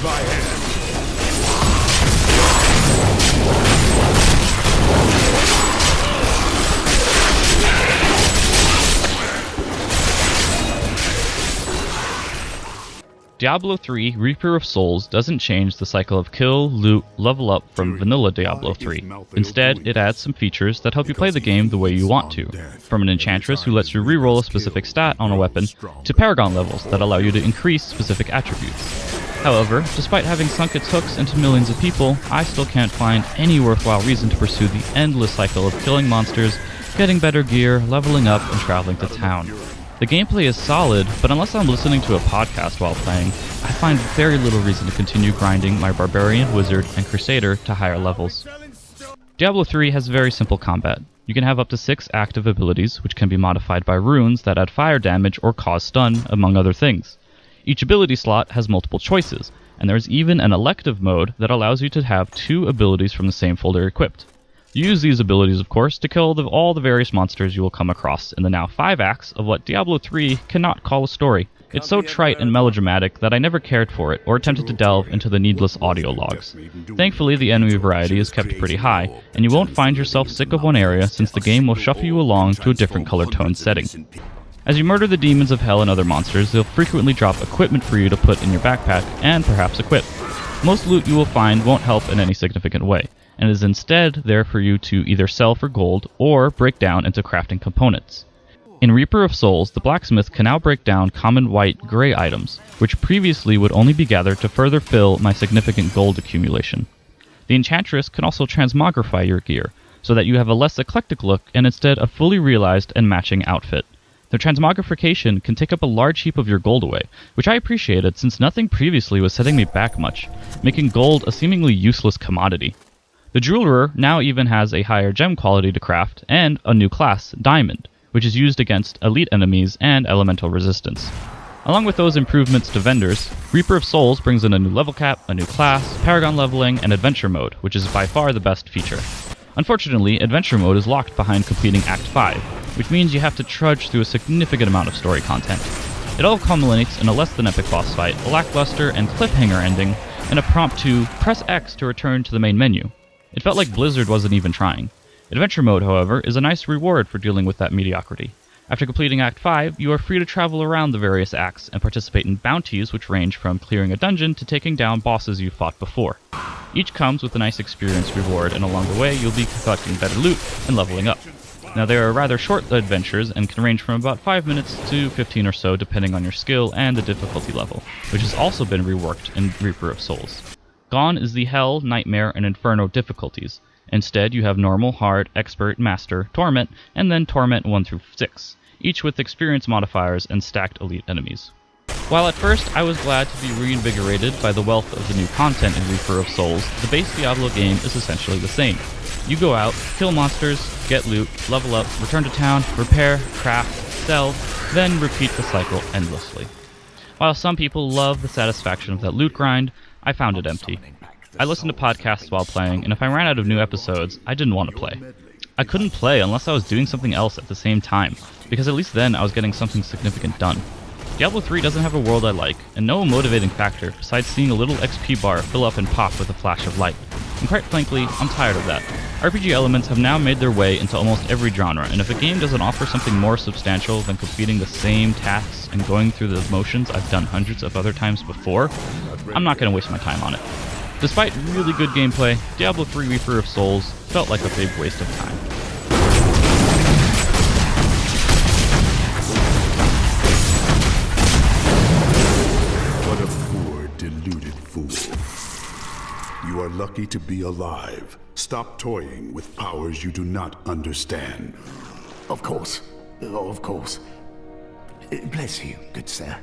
my hand. Diablo III Reaper of Souls doesn't change the cycle of kill, loot, level up from vanilla Diablo 3. Instead, it adds some features that help you play the game the way you want to, from an enchantress who lets you reroll a specific stat on a weapon, to paragon levels that allow you to increase specific attributes. However, despite having sunk its hooks into millions of people, I still can't find any worthwhile reason to pursue the endless cycle of killing monsters, getting better gear, leveling up, and traveling to town. The gameplay is solid, but unless I'm listening to a podcast while playing, I find very little reason to continue grinding my Barbarian, Wizard, and Crusader to higher levels. Diablo 3 has very simple combat. You can have up to 6 active abilities, which can be modified by runes that add fire damage or cause stun, among other things. Each ability slot has multiple choices, and there's even an elective mode that allows you to have 2 abilities from the same folder equipped. You use these abilities, of course, to kill all the various monsters you will come across in the now 5 acts of what Diablo 3 cannot call a story. It's so trite and melodramatic that I never cared for it or attempted to delve into the needless audio logs. Thankfully, the enemy variety is kept pretty high, and you won't find yourself sick of one area since the game will shuffle you along to a different color tone setting. As you murder the demons of hell and other monsters, they'll frequently drop equipment for you to put in your backpack and perhaps equip. Most loot you will find won't help in any significant way, and is instead there for you to either sell for gold or break down into crafting components. In Reaper of Souls, the blacksmith can now break down common white gray items, which previously would only be gathered to further fill my significant gold accumulation. The enchantress can also transmogrify your gear, so that you have a less eclectic look and instead a fully realized and matching outfit. The transmogrification can take up a large heap of your gold away, which I appreciated since nothing previously was setting me back much, making gold a seemingly useless commodity. The jeweler now even has a higher gem quality to craft, and a new class, Diamond, which is used against elite enemies and elemental resistance. Along with those improvements to vendors, Reaper of Souls brings in a new level cap, a new class, paragon leveling, and adventure mode, which is by far the best feature. Unfortunately, adventure mode is locked behind completing Act 5, which means you have to trudge through a significant amount of story content. It all culminates in a less than epic boss fight, a lackluster and cliffhanger ending, and a prompt to press X to return to the main menu. It felt like Blizzard wasn't even trying. Adventure mode, however, is a nice reward for dealing with that mediocrity. After completing Act 5, you are free to travel around the various acts and participate in bounties which range from clearing a dungeon to taking down bosses you fought before. Each comes with a nice experience reward, and along the way you'll be collecting better loot and leveling up. Now, they are rather short adventures and can range from about 5 minutes to 15 or so depending on your skill and the difficulty level, which has also been reworked in Reaper of Souls. Gone is the Hell, Nightmare, and Inferno difficulties. Instead, you have Normal, Hard, Expert, Master, Torment, and then Torment 1 through 6, each with experience modifiers and stacked elite enemies. While at first I was glad to be reinvigorated by the wealth of the new content in Reaper of Souls, the base Diablo game is essentially the same. You go out, kill monsters, get loot, level up, return to town, repair, craft, sell, then repeat the cycle endlessly. While some people love the satisfaction of that loot grind, I found it empty. I listened to podcasts while playing, and if I ran out of new episodes, I didn't want to play. I couldn't play unless I was doing something else at the same time, because at least then I was getting something significant done. Diablo 3 doesn't have a world I like, and no motivating factor besides seeing a little XP bar fill up and pop with a flash of light. And quite frankly, I'm tired of that. RPG elements have now made their way into almost every genre, and if a game doesn't offer something more substantial than completing the same tasks and going through the motions I've done hundreds of other times before, I'm not going to waste my time on it. Despite really good gameplay, Diablo 3 Reaper of Souls felt like a big waste of time. What a poor, deluded fool. You are lucky to be alive. Stop toying with powers you do not understand. Of course. Oh, of course. Bless you, good sir.